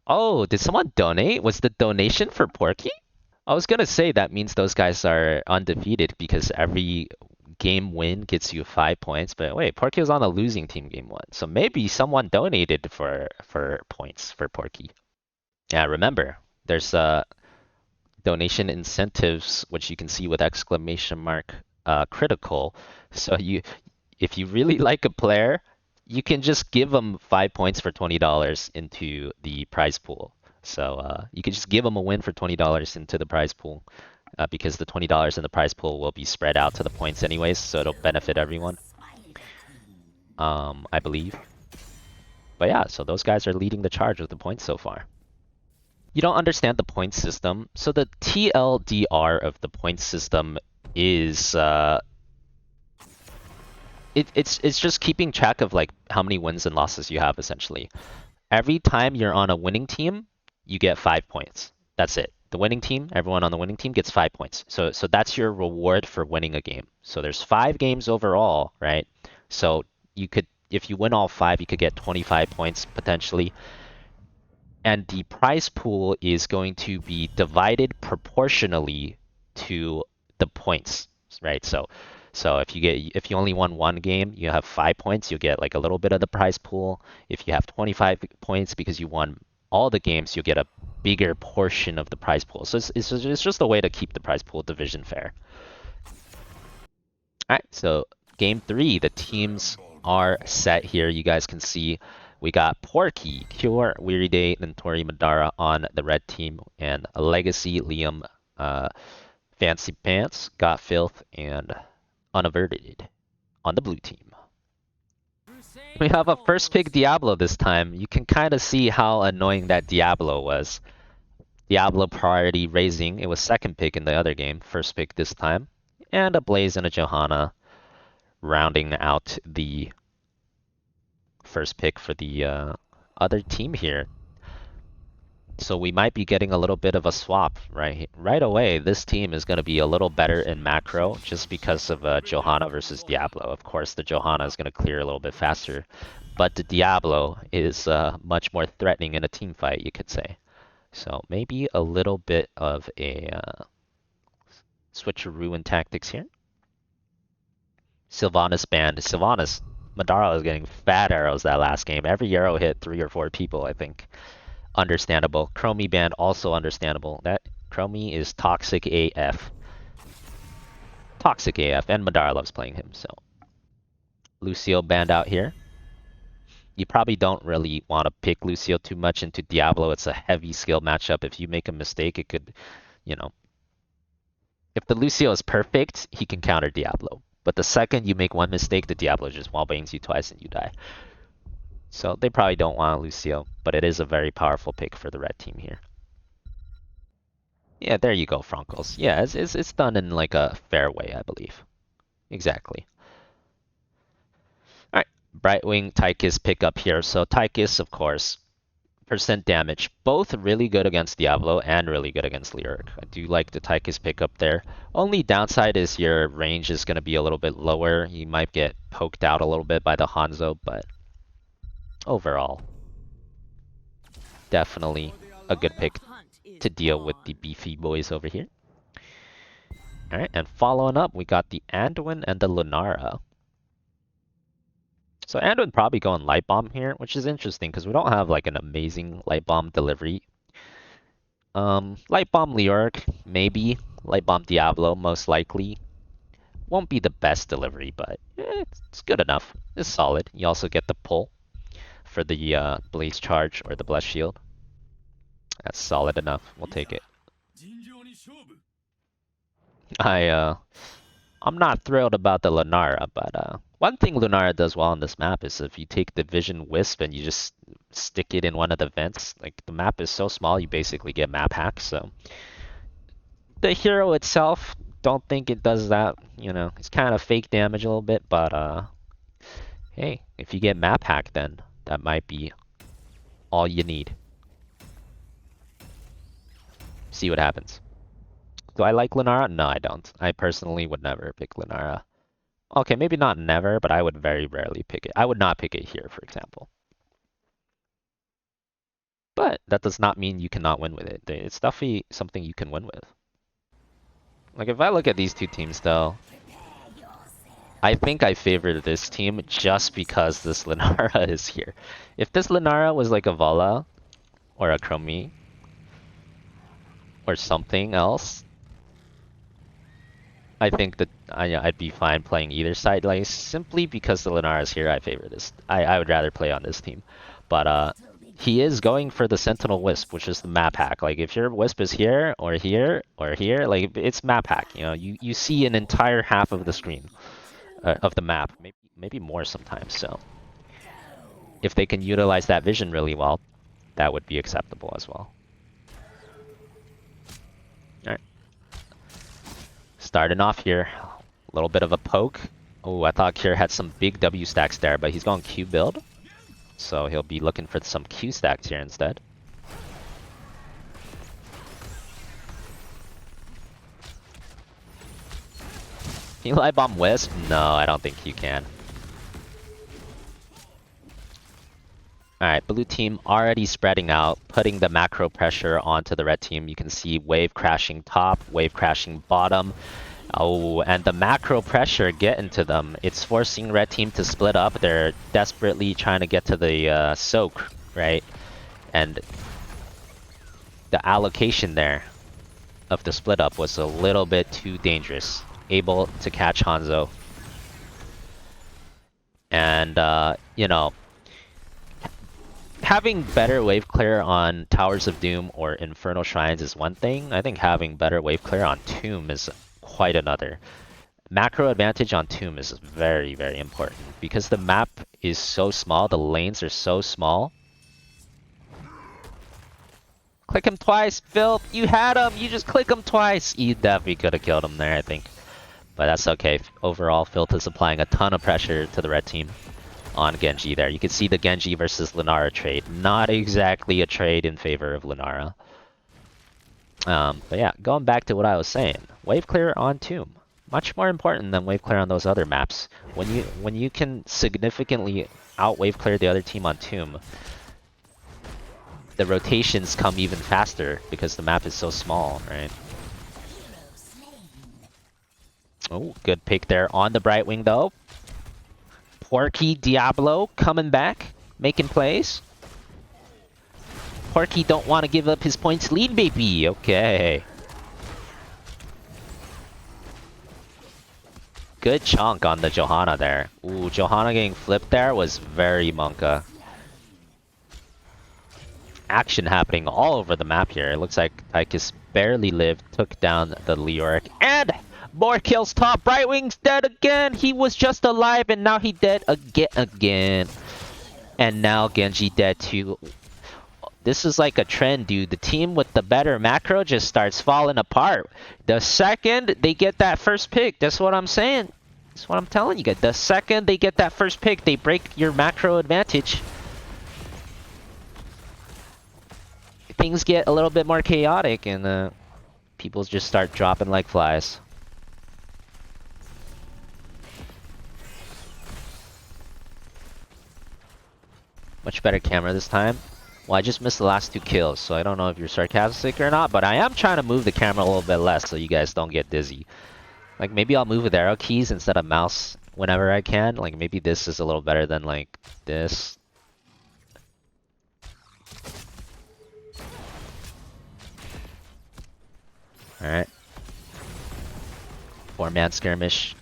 Oh, did someone donate? Was the donation for Porky? I was gonna say that means those guys are undefeated because every game win gets you 5 points. But wait, Porky was on a losing team game one, so maybe someone donated for points for Porky. Yeah, remember, there's donation incentives which you can see with exclamation mark critical. So if you really like a player, you can just give them 5 points for $20 into the prize pool. So you can just give them a win for $20 into the prize pool because the $20 in the prize pool will be spread out to the points anyways, so it'll benefit everyone, I believe. But yeah, so those guys are leading the charge with the points so far. You don't understand the point system. So the TLDR of the point system is it's just keeping track of like how many wins and losses you have essentially. Every time you're on a winning team, you get 5 points. That's it. The winning team, everyone on the winning team gets 5 points. So that's your reward for winning a game. So there's 5 games overall, right? So you could, if you win all 5, you could get 25 points potentially. And the prize pool is going to be divided proportionally to the points, right? So if you only won one game, you have 5 points, you get like a little bit of the prize pool. If you have 25 points because you won all the games, you'll get a bigger portion of the prize pool. So it's just a way to keep the prize pool division fair. All right, so game 3, the teams are set here. You guys can see we got Porky, Cure, Weary Day, and Tori Madara on the red team, and Legacy, Liam, Fancy Pants, Got Filth, and Unaverted on the blue team. We have a first pick Diablo this time. You can kind of see how annoying that Diablo was. Diablo priority raising. It was second pick in the other game, first pick this time. And a Blaze and a Johanna rounding out the first pick for the other team here. So we might be getting a little bit of a swap right away. This team is going to be a little better in macro just because of Johanna versus Diablo. Of course, the Johanna is going to clear a little bit faster, but the Diablo is much more threatening in a team fight, you could say. So maybe a little bit of a switcheroo in tactics here. Sylvanas banned. Sylvanas, Madara was getting fat arrows that last game. Every arrow hit 3 or 4 people, I think. Understandable. Chromie banned, also understandable. That Chromie is toxic AF. Toxic AF, and Madara loves playing him, so. Lucio banned out here. You probably don't really want to pick Lucio too much into Diablo. It's a heavy skill matchup. If you make a mistake, it could, you know. If the Lucio is perfect, he can counter Diablo. But the second you make one mistake, the Diablo just wallbangs you twice and you die. So they probably don't want Lucio, but it is a very powerful pick for the red team here. Yeah, there you go, Frankos. Yeah, it's done in like a fair way, I believe. Exactly. Alright, Brightwing, Tychus pick up here. So Tychus, of course, percent damage. Both really good against Diablo and really good against Lyric. I do like the Tychus pick up there. Only downside is your range is going to be a little bit lower. You might get poked out a little bit by the Hanzo, but overall, definitely a good pick to deal with the beefy boys over here. Alright, and following up, we got the Anduin and the Lunara. So Anduin probably going Light Bomb here, which is interesting because we don't have like an amazing Light Bomb delivery. Light Bomb Leoric, maybe. Light Bomb Diablo, most likely. Won't be the best delivery, but it's good enough. It's solid. You also get the pull for the Blaze Charge or the Blessed Shield. That's solid enough. We'll take it. I'm not thrilled about the Lunara, but one thing Lunara does well on this map is if you take the Vision Wisp and you just stick it in one of the vents, like the map is so small, you basically get map hacks. So the hero itself, don't think it does that. You know, it's kind of fake damage a little bit, but hey, if you get map hack, then that might be all you need. See what happens. Do I like Lunara? No, I don't. I personally would never pick Lunara. Okay, maybe not never, but I would very rarely pick it. I would not pick it here, for example. But that does not mean you cannot win with it. It's definitely something you can win with. Like if I look at these two teams though, I think I favor this team just because this Lunara is here. If this Lunara was like a Vala or a Chromie or something else, I think that I'd be fine playing either side. Like simply because the Lunara is here, I favor this. I would rather play on this team. But he is going for the Sentinel Wisp, which is the map hack. Like if your Wisp is here or here or here, like it's map hack. You know, you see an entire half of the screen of the map, maybe more sometimes. So if they can utilize that vision really well, that would be acceptable as well. All right, starting off here, a little bit of a poke. Oh, I thought Kier had some big W stacks there, but he's going Q build. So he'll be looking for some Q stacks here instead. Can you live bomb Wisp? No, I don't think you can. Alright, blue team already spreading out, putting the macro pressure onto the red team. You can see wave crashing top, wave crashing bottom. Oh, and the macro pressure getting to them. It's forcing red team to split up. They're desperately trying to get to the soak, right? And the allocation there of the split up was a little bit too dangerous. Able to catch Hanzo. And, you know, having better wave clear on Towers of Doom or Infernal Shrines is one thing. I think having better wave clear on Tomb is quite another. Macro advantage on Tomb is very, very important because the map is so small, the lanes are so small. Click him twice, Phil. You had him. You just click him twice. You definitely could have killed him there, I think. But that's okay. Overall, Filth is applying a ton of pressure to the red team on Genji there. You can see the Genji versus Lunara trade. Not exactly a trade in favor of Lunara. But yeah, going back to what I was saying. Wave clear on Tomb. Much more important than wave clear on those other maps. When you can significantly out wave clear the other team on Tomb, the rotations come even faster because the map is so small, right? Oh, good pick there on the Brightwing though. Porky Diablo coming back, making plays. Porky don't want to give up his points lead, baby. Okay. Good chunk on the Johanna there. Ooh, Johanna getting flipped there was very Monka. Action happening all over the map here. It looks like Tychus barely lived, took down the Leoric, and more kills top. Brightwing's dead again. He was just alive and now he dead again. And now Genji dead too. This is like a trend, dude. The team with the better macro just starts falling apart. The second they get that first pick, that's what I'm saying. That's what I'm telling you guys. The second they get that first pick, they break your macro advantage. Things get a little bit more chaotic and people just start dropping like flies. Much better camera this time. Well, I just missed the last 2 kills, so I don't know if you're sarcastic or not, but I am trying to move the camera a little bit less so you guys don't get dizzy. Like, maybe I'll move with arrow keys instead of mouse whenever I can. Like, maybe this is a little better than, like, this. Alright. 4-man skirmish.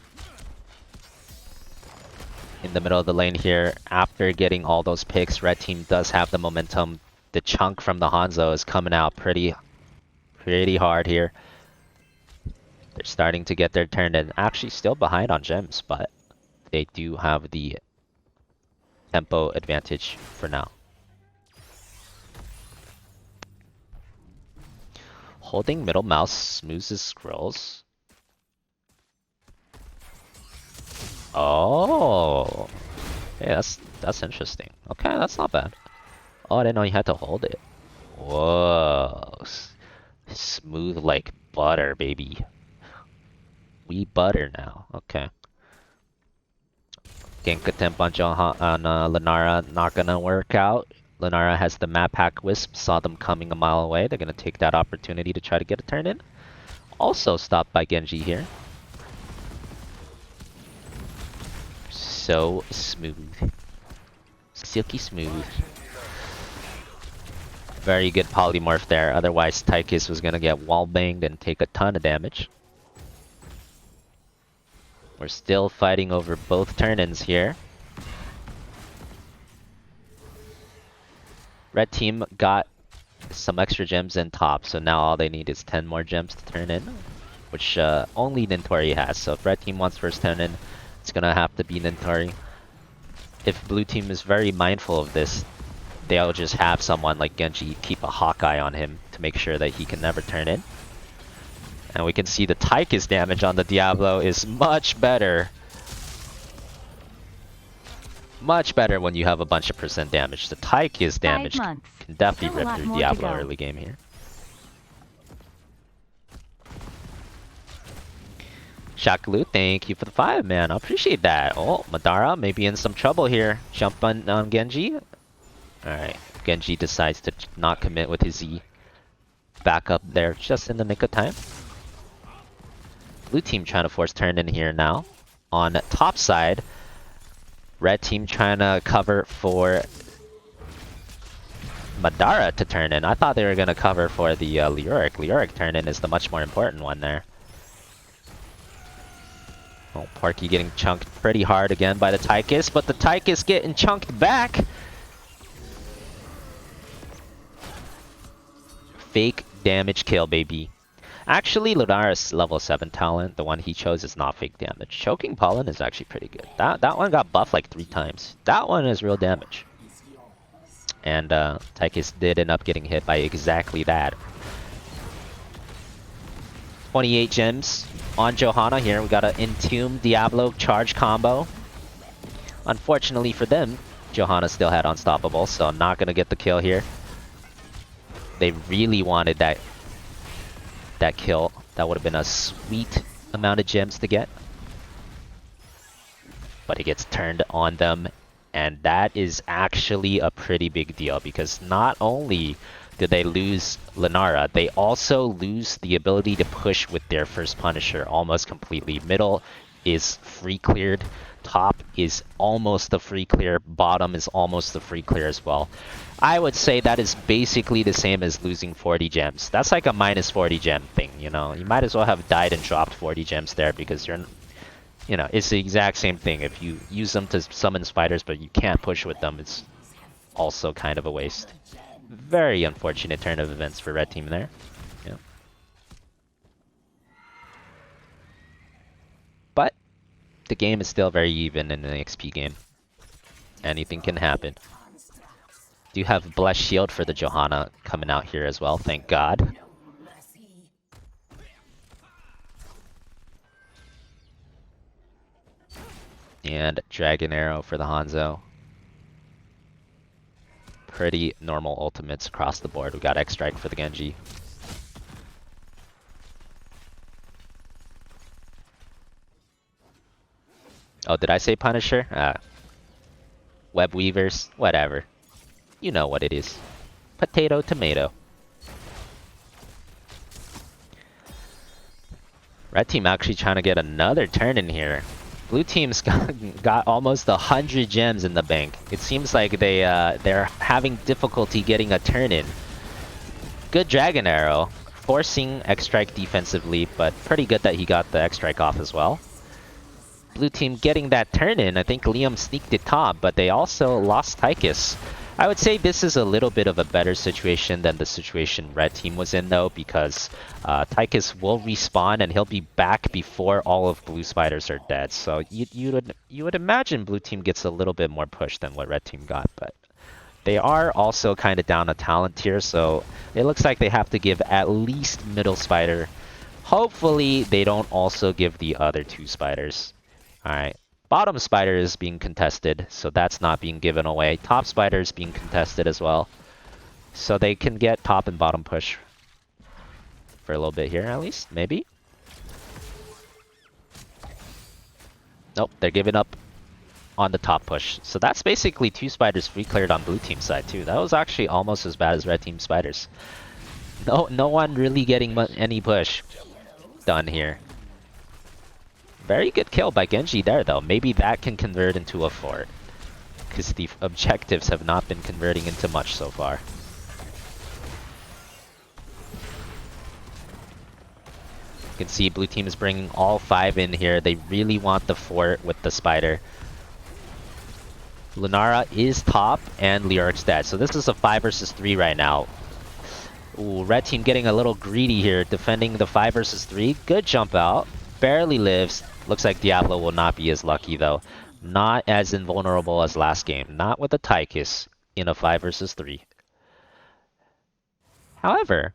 In the middle of the lane here, after getting all those picks, red team does have the momentum. The chunk from the Hanzo is coming out pretty hard here. They're starting to get their turn and actually still behind on gems, but they do have the tempo advantage for now. Holding middle mouse smooths his scrolls. Oh, yeah, that's interesting. Okay, that's not bad. Oh, I didn't know you had to hold it. Whoa, smooth like butter, baby. We butter now. Okay. Gank attempt on Lunara, not gonna work out. Lunara has the map hack Wisp, saw them coming a mile away. They're going to take that opportunity to try to get a turn in. Also stopped by Genji here. So smooth. Silky smooth. Very good polymorph there. Otherwise, Tychus was going to get wall banged and take a ton of damage. We're still fighting over both turn-ins here. Red team got some extra gems in top, so now all they need is 10 more gems to turn in, which only Nintori has. So if red team wants first turn in, it's gonna have to be Nintori. If blue team is very mindful of this, they'll just have someone like Genji keep a Hawkeye on him to make sure that he can never turn in. And we can see the Tychus damage on the Diablo is much better. Much better when you have a bunch of percent damage. The Tychus damage can definitely rip through Diablo early game here. Shakalu, thank you for the 5, man. I appreciate that. Oh, Madara may be in some trouble here. Jump on Genji. Alright, Genji decides to not commit with his E. Back up there just in the nick of time. Blue team trying to force turn in here now. On top side, red team trying to cover for Madara to turn in. I thought they were going to cover for the Leoric. Leoric turn in is the much more important one there. Oh, Porky getting chunked pretty hard again by the Tychus, but the Tychus getting chunked back. Fake damage kill, baby. Actually, Lunara's level 7 talent, the one he chose, is not fake damage. Choking Pollen is actually pretty good. That one got buffed like 3 times. That one is real damage. And Tychus did end up getting hit by exactly that. 28 gems on Johanna here. We got an Entomb Diablo charge combo. Unfortunately for them, Johanna still had Unstoppable, so not going to get the kill here. They really wanted that kill. That would have been a sweet amount of gems to get. But it gets turned on them, and that is actually a pretty big deal because not only did they lose Lunara, they also lose the ability to push with their first Punisher almost completely. Middle is free cleared, top is almost a free clear, bottom is almost a free clear as well. I would say that is basically the same as losing 40 gems. That's like a minus 40 gem thing, you know? You might as well have died and dropped 40 gems there because you're, you know, it's the exact same thing. If you use them to summon spiders but you can't push with them, it's also kind of a waste. Very unfortunate turn of events for red team there. Yeah. But the game is still very even in an XP game. Anything can happen. Do have Blessed Shield for the Johanna coming out here as well, thank God. And Dragon Arrow for the Hanzo. Pretty normal ultimates across the board. We got X-Strike for the Genji. Oh, did I say Punisher? Web Weavers, whatever. You know what it is. Potato, tomato. Red team actually trying to get another turn in here. Blue team's got almost 100 gems in the bank. It seems like they're having difficulty getting a turn in. Good Dragon Arrow, forcing X-Strike defensively, but pretty good that he got the X-Strike off as well. Blue team getting that turn in. I think Liam sneaked it top, but they also lost Tychus. I would say this is a little bit of a better situation than the situation red team was in though, because Tychus will respawn and he'll be back before all of blue spiders are dead. So you would imagine blue team gets a little bit more push than what red team got, but they are also kind of down a talent tier, so it looks like they have to give at least middle spider. Hopefully they don't also give the other 2 spiders. Alright. Bottom spider is being contested, so that's not being given away. Top spider is being contested as well. So they can get top and bottom push for a little bit here at least, maybe. Nope, they're giving up on the top push. So that's basically 2 spiders free cleared on blue team side too. That was actually almost as bad as red team spiders. No one really getting any push done here. Very good kill by Genji there though. Maybe that can convert into a fort, because the objectives have not been converting into much so far. You can see blue team is bringing all 5 in here. They really want the fort with the spider. Lunara is top and Lyuric's dead. So this is a 5 versus 3 right now. Ooh, red team getting a little greedy here, defending the 5 versus 3. Good jump out. Barely lives. Looks like Diablo will not be as lucky though. Not as invulnerable as last game. Not with a Tychus in a 5 versus 3. However,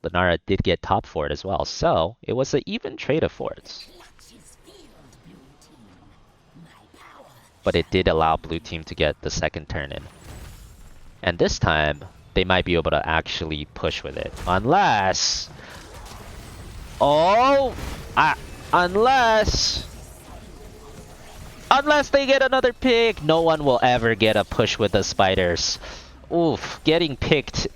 Lunara did get top fort as well, so it was an even trade of forts. But it did allow blue team to get the second turn in. And this time, they might be able to actually push with it. Unless... Unless they get another pick, no one will ever get a push with the spiders. Oof, getting picked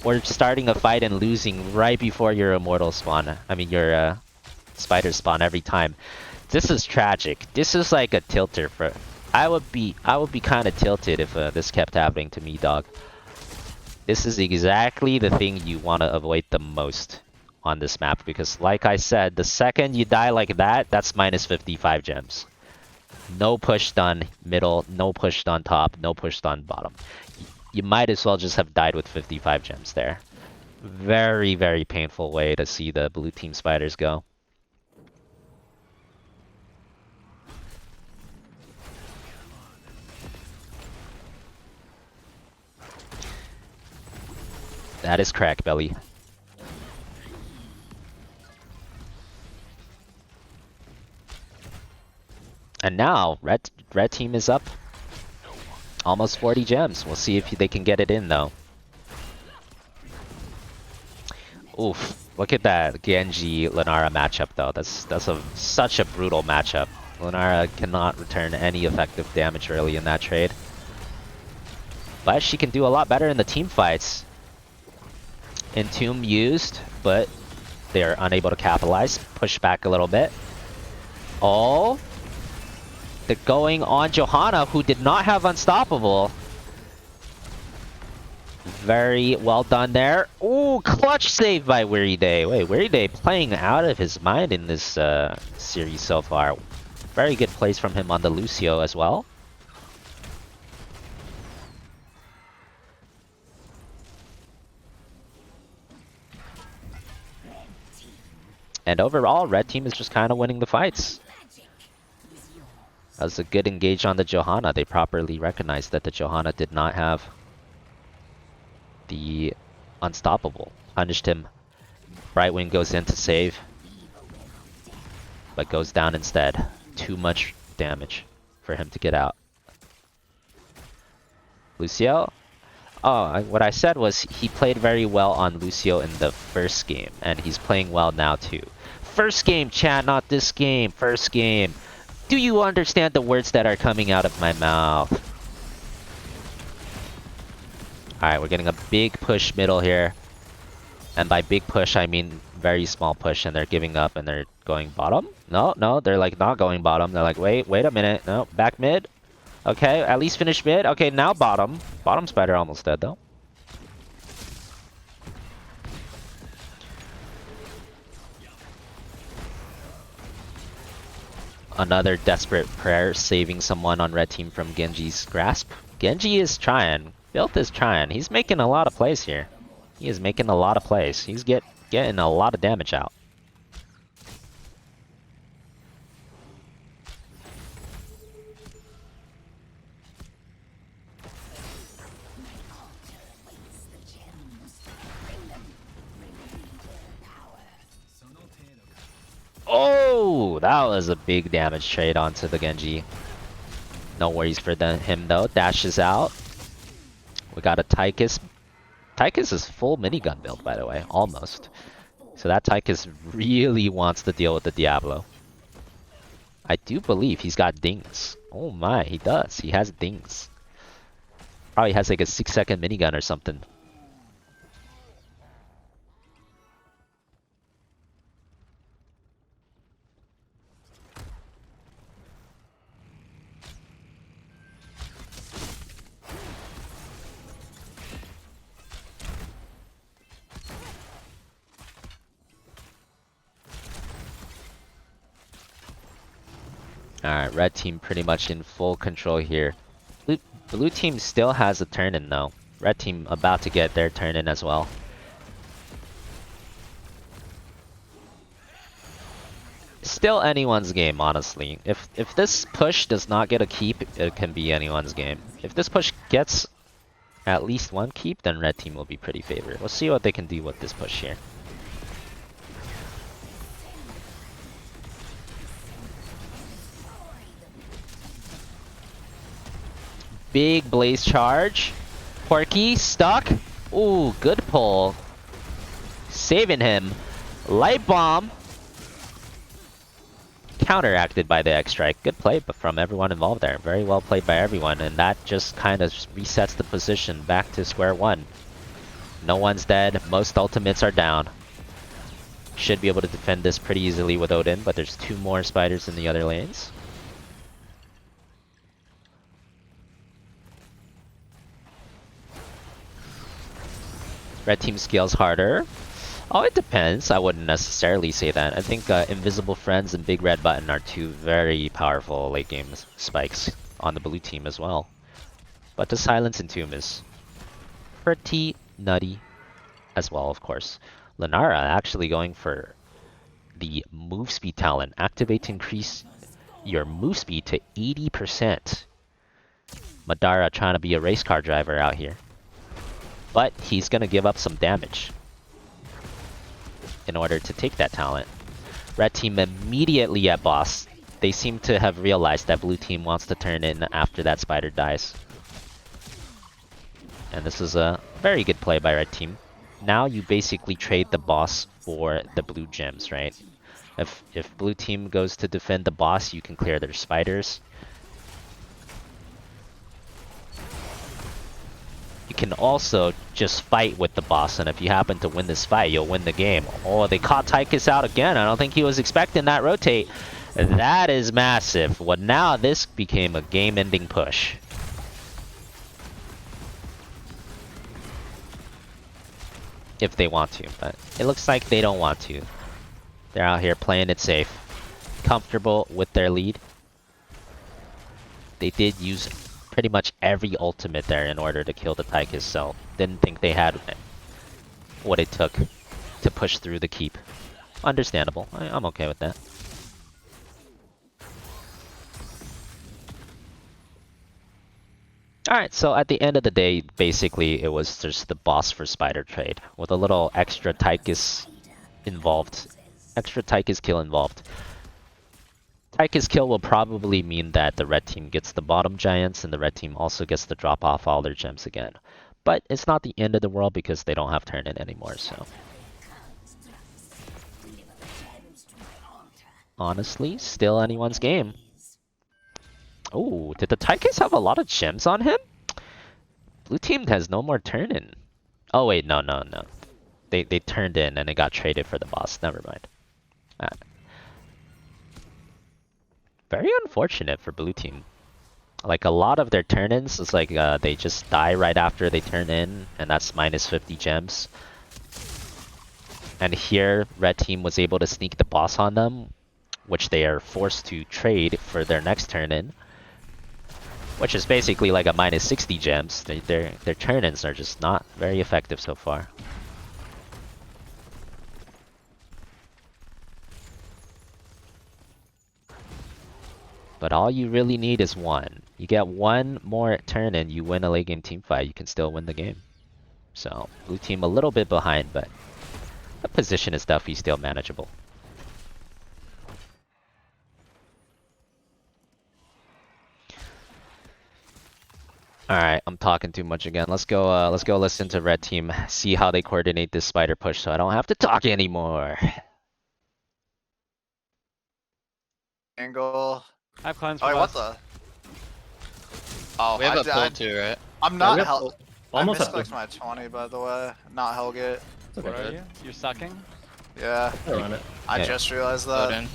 or starting a fight and losing right before your immortal spawn. I mean, your spider spawn every time. This is tragic. This is like a tilter for... I would be kind of tilted if this kept happening to me, dog. This is exactly the thing you want to avoid the most on this map, because like I said, the second you die like that, that's minus 55 gems. No push done middle, no push done top, no push done bottom. You might as well just have died with 55 gems there. Very, very painful way to see the blue team spiders go. That is crack, Belly. And now, red team is up almost 40 gems. We'll see if they can get it in, though. Oof. Look at that Genji Lunara matchup, though. That's such a brutal matchup. Lunara cannot return any effective damage early in that trade. But she can do a lot better in the team fights. Entomb used, but they're unable to capitalize. Push back a little bit. Oh! They're going on Johanna, who did not have Unstoppable. Very well done there. Ooh, clutch save by Weary Day. Wait, Weary Day playing out of his mind in this series so far. Very good plays from him on the Lucio as well. And overall, red team is just kind of winning the fights. That was a good engage on the Johanna. They properly recognized that the Johanna did not have the Unstoppable. Punished him. Brightwing goes in to save, but goes down instead. Too much damage for him to get out. Lucio? Oh, what I said was he played very well on Lucio in the first game, and he's playing well now too. First game, chat, not this game. First game. Do you understand the words that are coming out of my mouth? Alright, we're getting a big push middle here. And by big push, I mean very small push, and they're giving up and they're going bottom? No, they're like not going bottom. They're like, wait a minute. No, back mid. Okay, at least finish mid. Okay, now bottom. Bottom spider almost dead though. Another desperate prayer saving someone on red team from Genji's grasp. Genji is trying. Built is trying. He's making a lot of plays here. He is making a lot of plays. He's getting a lot of damage out. Oh, that was a big damage trade onto the Genji. No worries for him though. Dashes out. We got a Tychus. Tychus is full minigun build, by the way, almost. So that Tychus really wants to deal with the Diablo. I do believe he's got dings. Oh my, he does. He has dings. Probably has like a 6-second minigun or something. Alright, red team pretty much in full control here. Blue team still has a turn in though. Red team about to get their turn in as well. Still anyone's game, honestly. If this push does not get a keep, it can be anyone's game. If this push gets at least one keep, then red team will be pretty favored. We'll see what they can do with this push here. Big blaze charge. Porky stuck. Ooh, good pull. Saving him. Light bomb. Counteracted by the X strike. Good play from everyone involved there. Very well played by everyone, and that just kind of resets the position back to square one. No one's dead. Most ultimates are down. Should be able to defend this pretty easily with Odin, but there's 2 more spiders in the other lanes. Red team scales harder. Oh, it depends. I wouldn't necessarily say that. I think Invisible Friends and Big Red Button are 2 very powerful late game spikes on the blue team as well. But the Silence Entomb is pretty nutty as well, of course. Lunara actually going for the move speed talent. Activate to increase your move speed to 80%. Madara trying to be a race car driver out here. But he's gonna give up some damage in order to take that talent. Red team immediately at boss. They seem to have realized that blue team wants to turn in after that spider dies. And this is a very good play by red team. Now you basically trade the boss for the blue gems, right? If blue team goes to defend the boss, you can clear their spiders. You can also just fight with the boss, and if you happen to win this fight, you'll win the game. Oh, they caught Tychus out again. I don't think he was expecting that rotate. That is massive. Well, now this became a game-ending push. If they want to, but it looks like they don't want to. They're out here playing it safe. Comfortable with their lead. They did use pretty much every ultimate there in order to kill the Tychus, so didn't think they had what it took to push through the keep. Understandable. I'm okay with that. Alright, so at the end of the day, basically it was just the boss for spider trade with a little extra Tychus involved. Extra Tychus kill involved. Tychus kill will probably mean that the red team gets the bottom giants and the red team also gets to drop off all their gems again. But it's not the end of the world because they don't have turn in anymore, so. Honestly, still anyone's game. Oh, did the Tychus have a lot of gems on him? Blue team has no more turn in. Oh wait, no. They turned in and it got traded for the boss. Never mind. Very unfortunate for blue team. Like a lot of their turn-ins is like they just die right after they turn in, and that's minus 50 gems. And here, red team was able to sneak the boss on them, which they are forced to trade for their next turn-in, which is basically like a minus 60 gems. Their turn-ins are just not very effective so far. But all you really need is one. You get one more turn and you win a late game team fight, you can still win the game. So, blue team a little bit behind, but the position is definitely still manageable. Alright, I'm talking too much again. Let's go listen to red team, see how they coordinate this spider push so I don't have to talk anymore. angle. I have cleanse Oh, for wait, what us. the? Oh, We have a pull too, right? I'm Yeah, not we have hell. almost I have to. misclicked my 20, by the way. Not Hellgate. It's Where okay. are you? You're sucking? Yeah, I run it. I Yeah. just realized Go that. in.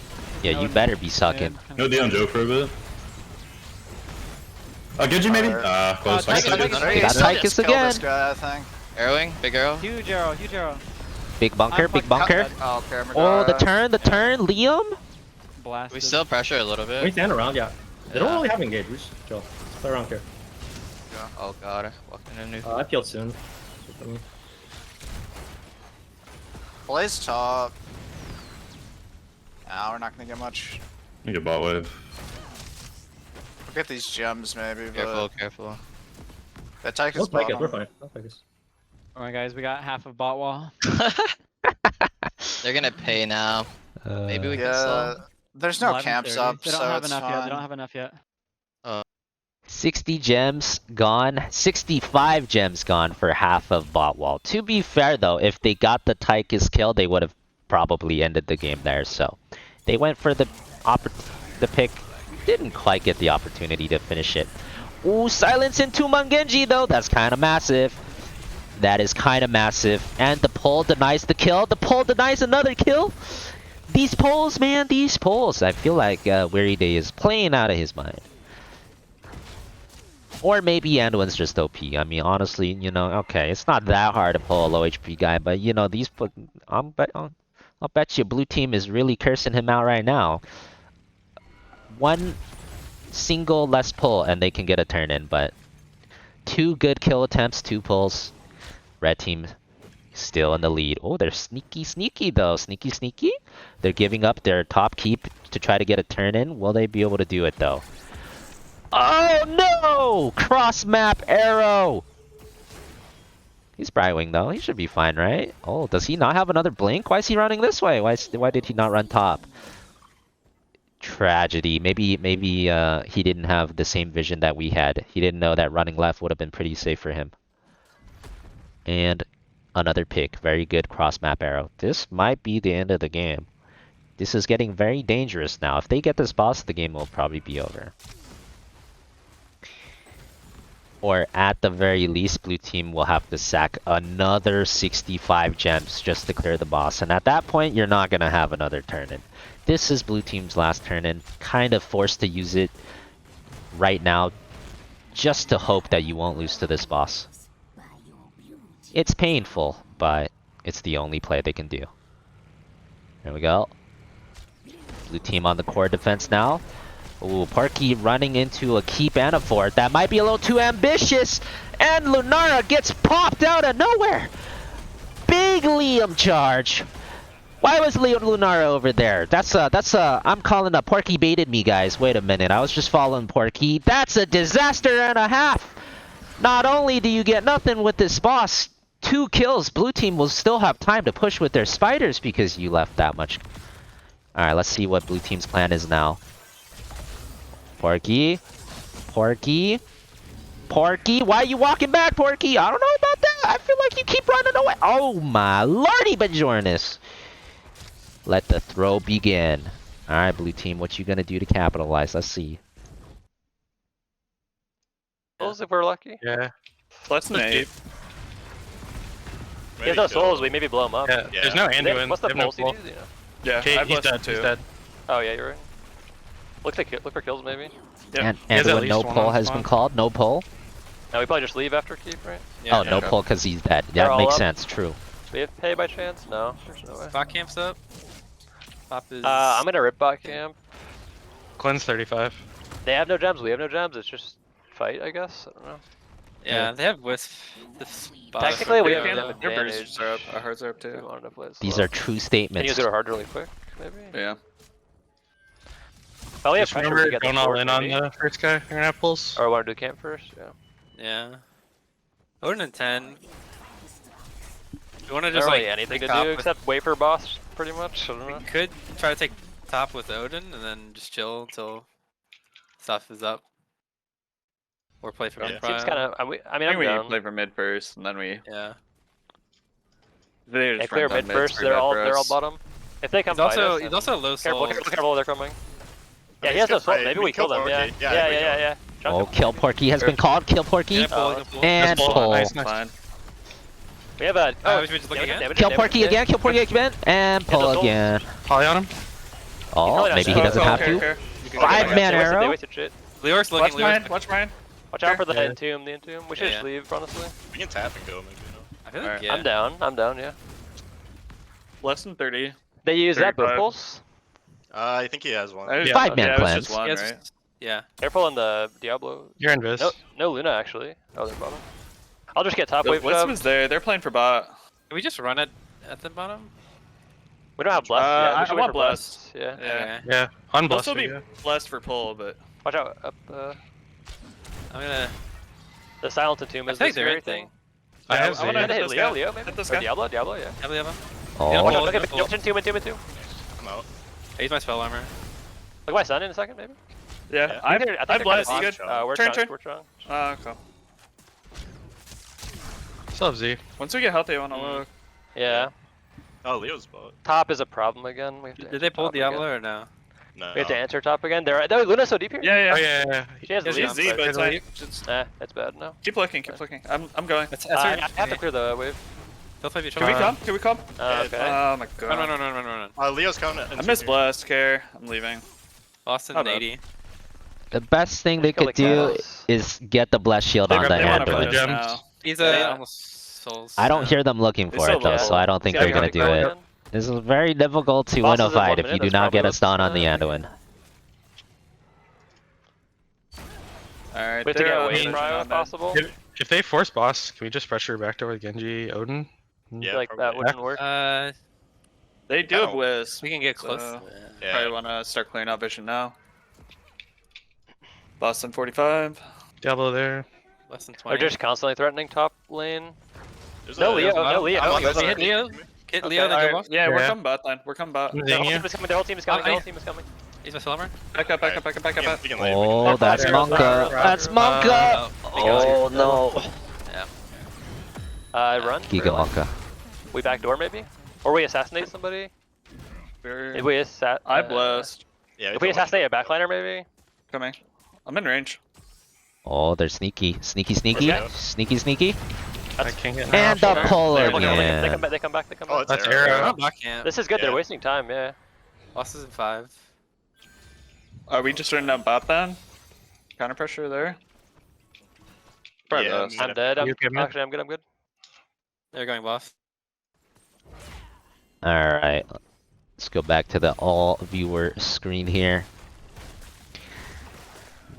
Yeah, you Odin, better be sucking. mid, No deal on Joe for a bit. Genji maybe? Alright. Close. Tychus, Nice. Tychus. He got still Tychus just killed this again. guy, I think. Arrowing, big arrow. Huge arrow, huge arrow. Big bunker, I'm big fucking bunker. dead. Oh, okay, Oh, the Megara. turn, Liam. Blasted. We still pressure a little We bit. stand around, yeah. They don't Yeah. really have engage. We just chill. Just play around here. Oh god, walking in new. I peeled soon. Blaze top. Nah, we're not gonna get much. We get bot wave. We'll get these gems maybe, Careful, but careful. that Tychus Let's make it. We're bottom. fine. Let's make it. Alright guys, we got half of bot wall. They're gonna pay now. Maybe we can Yeah, sell. there's no 11:30. camps up, They don't so have it's enough fine. yet. They don't have enough yet. 60 gems gone, 65 gems gone for half of bot wall. To be fair though, if they got the Tychus kill, they would have probably ended the game there. So they went for the pick, didn't quite get the opportunity to finish it. Ooh, silence into Mangenji though, that's kind of massive. That is kind of massive. And the pull denies the kill. The pull denies another kill. These pulls, man, these pulls. I feel like Weary Day is playing out of his mind. Or maybe Anduin's just OP. I mean, honestly, you know, okay, it's not that hard to pull a low HP guy, but you know, I'll bet you blue team is really cursing him out right now. One single less pull and they can get a turn in, but 2 good kill attempts, 2 pulls. Red team still in the lead. Oh, they're sneaky though. Sneaky. They're giving up their top keep to try to get a turn in. Will they be able to do it though? Oh no! Cross map arrow! He's Brightwing though. He should be fine, right? Oh, does he not have another blink? Why is he running this way? Why did he not run top? Tragedy. Maybe he didn't have the same vision that we had. He didn't know that running left would have been pretty safe for him. And another pick. Very good cross map arrow. This might be the end of the game. This is getting very dangerous now. If they get this boss, the game will probably be over. Or at the very least, blue team will have to sack another 65 gems just to clear the boss. And at that point, you're not going to have another turn-in. This is blue team's last turn-in. Kind of forced to use it right now just to hope that you won't lose to this boss. It's painful, but it's the only play they can do. There we go. Blue team on the core defense now. Ooh, Porky running into a keep and a fort. That might be a little too ambitious. And Lunara gets popped out of nowhere. Big Liam charge. Why was Lunara over there? I'm calling up. Porky baited me, guys. Wait a minute. I was just following Porky. That's a disaster and a half. Not only do you get nothing with this boss, 2 kills. Blue team will still have time to push with their spiders because you left that much. Alright, let's see what blue team's plan is now. Porky, why are you walking back, Porky? I don't know about that. I feel like you keep running away. Oh my lordy, Bajornis. Let the throw begin. All right, blue team, what you gonna do to capitalize? Let's see. Souls if we're lucky. Yeah. Let's Nate. He has no souls, we maybe blow him up. Yeah. There's no Anduin. What's the They have no pulse he pull. do? Yeah. Okay, he's dead. He's dead. Oh yeah, you're right. Look for kills maybe. Yeah. And He has at when least no one pull on has spawn. been called, no pull. Now we probably just leave after keep, right? Oh, no pull because he's dead. They're That all makes up. sense. True. Do we have pay by chance? No, there's no way. Bot camp's up. Pop is. I'm gonna rip bot camp. Cleanse 35. They have no gems, we have no gems, it's just fight, I guess. I don't know. Yeah, they have Wisp. Technically, we have Their an advantage. boosters are up. Our hearts are up We too. wanted to play it These slow. are true Can you statements. do it hard really quick, maybe? Yeah. Probably have Just pressure to remember get going the all fort, in on maybe. the first guy. You're gonna have pulls. Or want to do camp first? Yeah. Yeah. Odin and 10. You want to There's just not like really anything to top do with- except wait for boss, pretty much. I don't know. We could try to take top with Odin and then just chill until stuff is up. Or play for Seems Prime. kind of. I mean, I'm we down. play for mid first, and then we. Yeah. They They just clear run mid down first. pretty bad for they're all us. bottom. If they come He's also fight us, he's also low careful, soul. careful, they're coming. Yeah, he He's has no good salt. fight. Maybe We we kill kill them. Yeah. Porky. Yeah, Yeah. we Yeah. kill Yeah. him. Yeah. Chunk Oh, him. kill Porky has been called. Kill Porky. Gonna pull, gonna pull. And Just pull. Nice, Nice. fine. We have a. we should just look again? Kill Porky again. Kill Porky again. And pull those again. Poly on him. Oh, probably not maybe he sure. doesn't have okay, to. okay. Five-man They arrow. wasted shit. Leor's Watch looking. Leor's mine, watch mine. Watch out for the Yeah. entomb. The entomb. We should Yeah, just leave, honestly. We can tap and go maybe. I feel like, Alright. yeah. I'm down. I'm down. Yeah. Less than 30. They use that boom 35. pulse. I think he has one. Five-man yeah, it was plans. just one, Yes. right? Yeah. Careful on the Diablo. You're in Vis. No Luna actually. Oh, they're bottom. I'll just get top The wave Wisp shove. was there. They're playing for bot. Can we just run it at the bottom? We don't have blast. Yeah, we I should wait want for blast. Yeah. Yeah. Okay. Yeah, They'll unblessed. still be blessed for pull, but Watch out. Up. I'm gonna. The silent entomb I is think the they're scary in thing. I have I wanna Try to hit hit this Leo. guy. Leo maybe. Hit this Or guy. Diablo. Diablo. Yeah. Have we have him? Oh, Watch out. Look Look at at the the entomb. Entomb. I'm out. I use my spell armor. Look at my son in a second, maybe. yeah. I I think I blessed. they're Good. kinda good. We're Turn, strong. turn. We're strong. Okay. Still have Z. Once we get healthy, I wanna look. Yeah. Oh, Leo's bot. Top is a problem again. We have to Did enter they pull top Diablo again. or no? No. We have to enter top again. There. No, Luna's so deep here. Yeah, yeah. Oh yeah. She has Yeah, the She's lead, Z, but- but it's Good like, just it's bad now. keep looking, keep looking. I'm going. That's I have to clear the wave. Don't fight Can we come? Can we come? Okay. Oh my god. Run. Leo's coming. I missed blast. Care. I'm leaving. Boston Not bad. 80. the best thing they Kill could the do cows. is get the blessed shield on the They wanna Anduin. put Gems. now. He's Yeah. almost souls. I don't hear them looking They for still it though, low. so I don't think Yeah, they're we gonna gotta do go it. again. This is very difficult to Boss win a is in 1 fight if minute, you do that's not probably get a what's stun on the gonna- Anduin. Alright. We have to get they're a on wave vision try on if that. possible. If they force boss, can we just pressure back door with Genji, Odin? I Yeah, feel like that probably. wouldn't work. They do have Oh. Wisp. We can get close. So- Yeah. Probably wanna start clearing out vision now. Boston 45. Diablo there. Less than They're 20. just constantly threatening top lane. There's No a- Leo. No Leo. I'm No on Leo. this side. Leo. Hit Okay, Leo, then alright. go off. Yeah, we're Yeah. coming bot line. We're coming bot. I'm The whole seeing team you. is coming. The whole team is coming. The whole team is coming. Use my spell armor. Back up, back up, back up, back up. We can leave, we can Oh, leave. that's Monka. That's Monka. Oh no. Yeah. Run. Giga Monka. We backdoor maybe, or we assassinate somebody. If we I blessed. Yeah, If we assassinate a backliner maybe. Coming. I'm in range. Oh, they're sneaky. Sneaky. Okay. Sneaky. I can't get And the pull They come again. back. They come back. They come Oh, back. it's That's arrow. arrow. Oh, block camp. This is good. They're Yeah. wasting time. Yeah. Bosses in 5. Are we just running down bot then? Counter pressure there? Probably Yeah, us. I'm dead. I'm You okay, man? actually I'm good. I'm good. They're going buff. Alright. Let's go back to the all viewer screen here.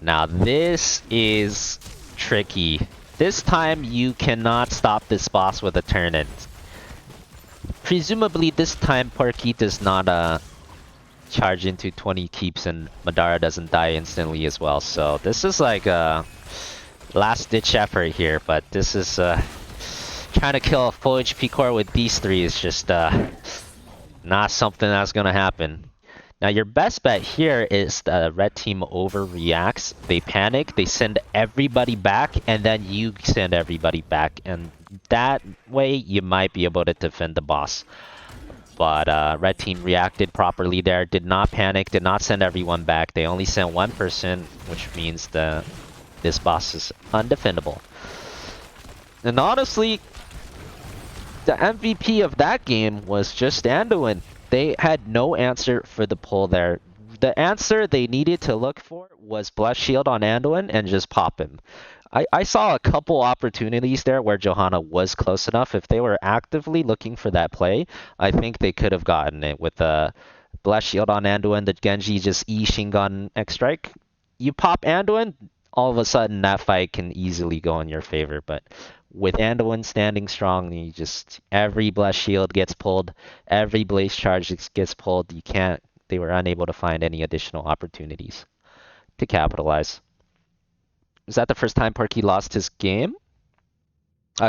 Now this is tricky. This time you cannot stop this boss with a turn-in. Presumably this time Porky does not charge into 20 keeps and Madara doesn't die instantly as well. So this is like a last ditch effort here, but this is trying to kill a full HP core with these three is just not something that's gonna happen. Now your best bet here is the red team overreacts. They panic, they send everybody back, and then you send everybody back, and that way you might be able to defend the boss. But red team reacted properly there, did not panic, did not send everyone back. They only sent one person, which means this boss is undefendable. And honestly, the MVP of that game was just Anduin. They had no answer for the pull there. The answer they needed to look for was Blessed Shield on Anduin and just pop him. I saw a couple opportunities there where Johanna was close enough. If they were actively looking for that play, I think they could have gotten it with the Blessed Shield on Anduin, the Genji just E Shingon X Strike. You pop Anduin, all of a sudden that fight can easily go in your favor, but with Anduin standing strong, you just every Blessed Shield gets pulled, every Blaze Charge gets pulled. They were unable to find any additional opportunities to capitalize. Is that the first time Porky lost his game?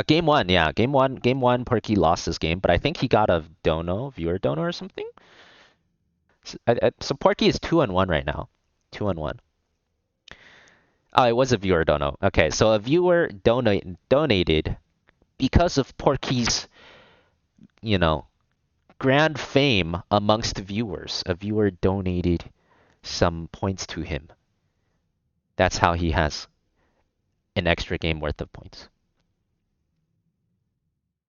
Game one, yeah. Game one, Porky lost his game, but I think he got a viewer dono or something. So Porky is 2-1 right now. 2-1. Oh, it was a viewer dono. Okay, so a viewer donated because of Porky's, grand fame amongst viewers. A viewer donated some points to him. That's how he has an extra game worth of points.